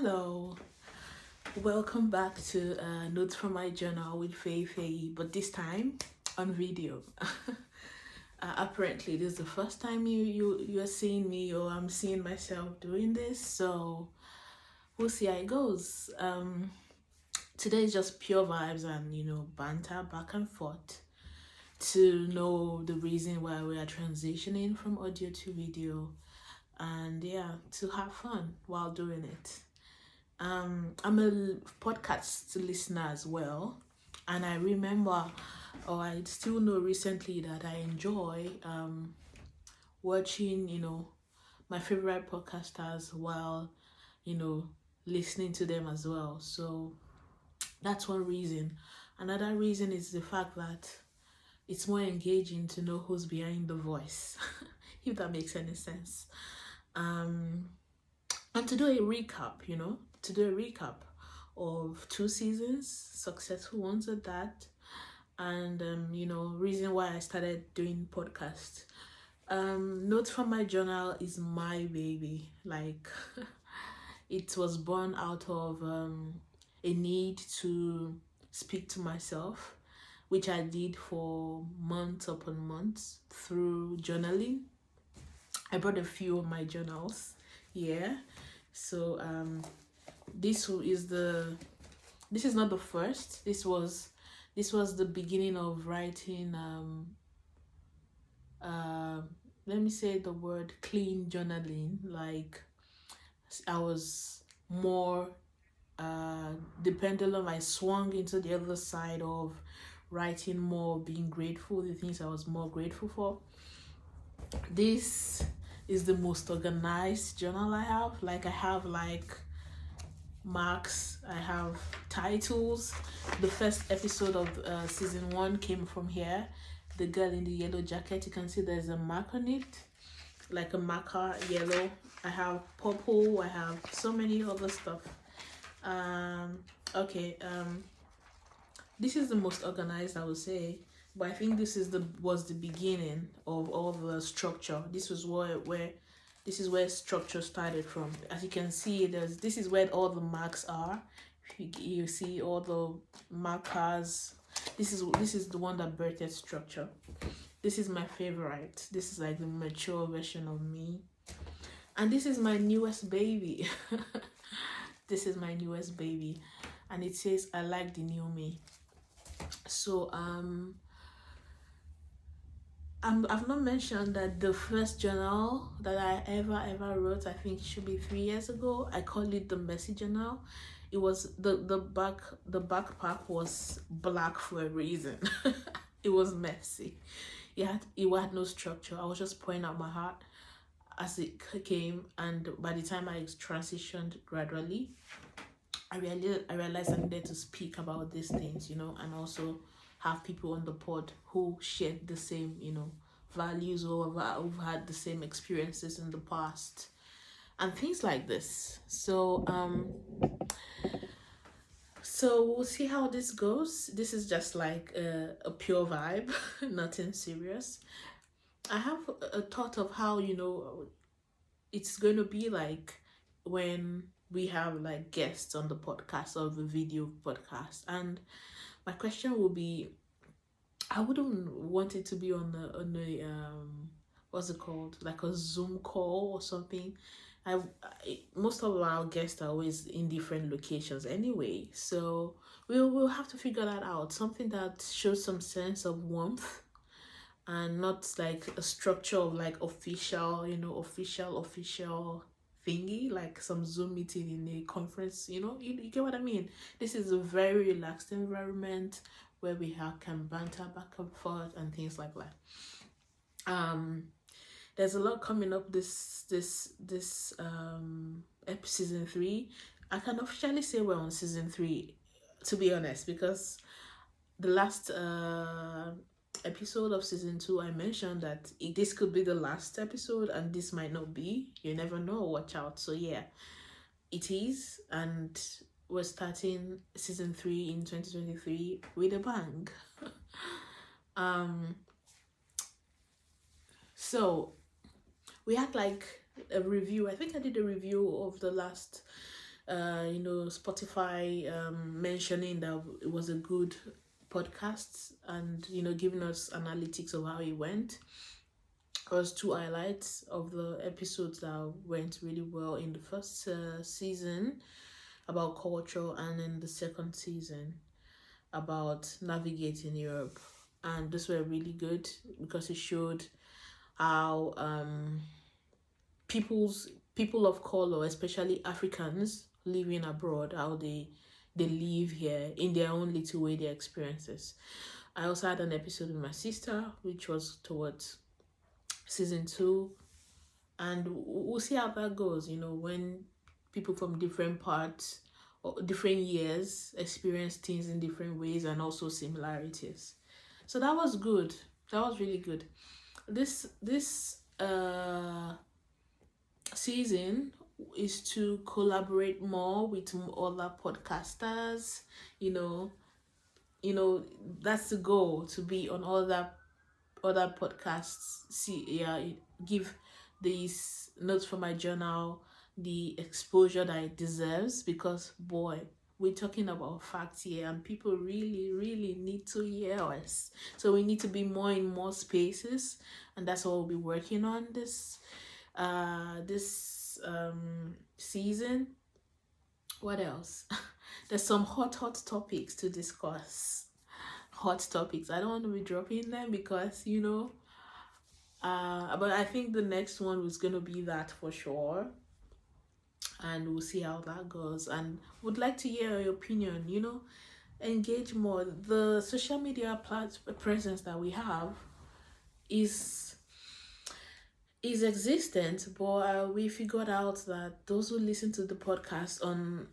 Hello, welcome back to Notes from My Journal with Faye, but this time on video. Apparently, this is the first time you're seeing me, or I'm seeing myself doing this, so we'll see how it goes. Today is just pure vibes and banter back and forth to know the reason why we are transitioning from audio to video, and yeah, to have fun while doing it. I'm a podcast listener as well, and I remember, or I still know recently that I enjoy watching, my favorite podcasters while, you know, listening to them as well. So that's one reason. Another reason is the fact that it's more engaging to know who's behind the voice, if that makes any sense. Um, and to do a recap, of 2 seasons, successful ones at that, and reason why I started doing podcast. Notes from My Journal is my baby. Like, it was born out of a need to speak to myself, which I did for months upon months through journaling. I brought a few of my journals. Yeah. So this is not the first. This was the beginning of writing uh let me say the word clean journaling. Like, I was more the pendulum, I swung into the other side of writing more, being grateful, the things I was more grateful for. This is the most organized journal I have. Like, I have marks, I have titles. The first episode of season 1 came from here. The girl in the yellow jacket, you can see there's a mark on it, like a marker, yellow. I have purple, I have so many other stuff. Okay, this is the most organized, I would say, but I think this was the beginning of all the structure. This was where structure started from. As you can see, this is where all the marks are. You see all the markers. This is the one that birthed structure. This is my favorite. This is like the mature version of me, and this is my newest baby. This is my newest baby, and it says, "I like the new me." So I've not mentioned that the first journal that I ever wrote, I think, should be 3 years ago. I call it the messy journal. It was the backpack was black for a reason. It was messy. It had no structure. I was just pouring out my heart as it came, and by the time I transitioned gradually, I realized I needed to speak about these things, and also have people on the pod who shared the same, values, or who've had the same experiences in the past, and things like this. So we'll see how this goes. This is just like a pure vibe, nothing serious. I have a thought of how it's going to be like when we have like guests on the podcast or the video podcast, and my question will be, I wouldn't want it to be on a what's it called, like a Zoom call or something. Most of our guests are always in different locations anyway, so we'll have to figure that out. Something that shows some sense of warmth, and not like a structure of like official, official thingy, like some Zoom meeting in a conference. You get what I mean. This is a very relaxed environment where we can banter back and forth and things like that. There's a lot coming up this season 3. I can officially say we're on season 3, to be honest, because the last episode of season 2, I mentioned that this could be the last episode, and this might not be. You never know. Watch out. So yeah, it is, and we're starting season 3 in 2023 with a bang. So we had like a review. I think I did a review of the last Spotify mentioning that it was a good podcast, and giving us analytics of how it went. Was two highlights of the episodes that went really well in the first season about culture, and in the second season about navigating Europe. And those were really good because it showed how people of color, especially Africans living abroad, how they live here in their own little way, their experiences. I also had an episode with my sister, which was towards season 2, and we'll see how that goes. When people from different parts or different years experience things in different ways, and also similarities. So that was good. That was really good. This season is to collaborate more with other podcasters. That's the goal, to be on other podcasts. Give these Notes from My Journal the exposure that it deserves, because boy, we're talking about facts here, and people really, really need to hear us. So we need to be more in more spaces, and that's what we'll be working on this season. What else? There's some hot topics to discuss. Hot topics. I don't want to be dropping them because but I think the next one was gonna be that for sure, and we'll see how that goes. And would like to hear your opinion. Engage more. The social media presence that we have is existent, but we figured out that those who listen to the podcast on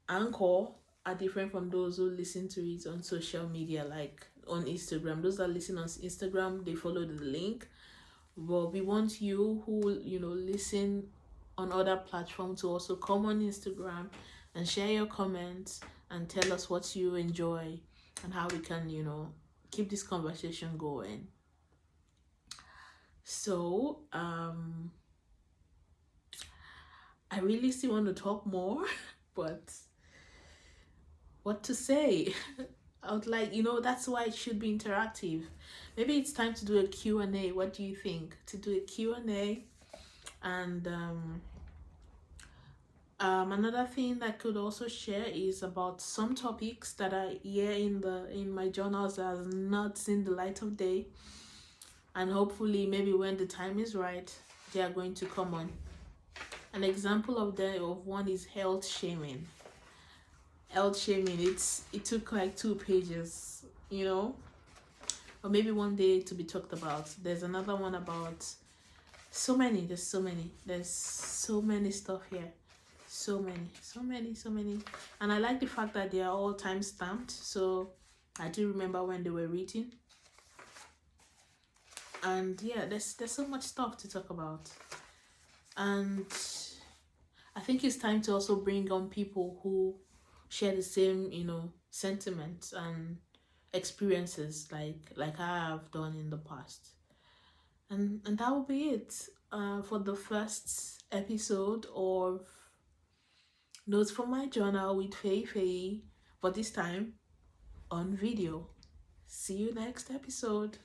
Anchor are different from those who listen to it on social media, like on Instagram. Those that listen on Instagram, they follow the link. But we want you who listen on other platforms to also come on Instagram and share your comments and tell us what you enjoy and how we can keep this conversation going. So I really still want to talk more, but what to say? I would like, that's why it should be interactive. Maybe it's time to do a Q&A. What do you think? To do a Q&A. And another thing that I could also share is about some topics that are here in my journals that has not seen the light of day. And hopefully, maybe when the time is right, they are going to come on. An example of one is health shaming. Health shaming, it took like 2 pages, or maybe one day to be talked about. There's another one about there's so many stuff here. So many. And I like the fact that they are all time stamped, so I do remember when they were written. And yeah, there's so much stuff to talk about. And I think it's time to also bring on people who share the same, sentiments and experiences like I have done in the past. And that will be it for the first episode of Notes from My Journal with Faye, but this time on video. See you next episode.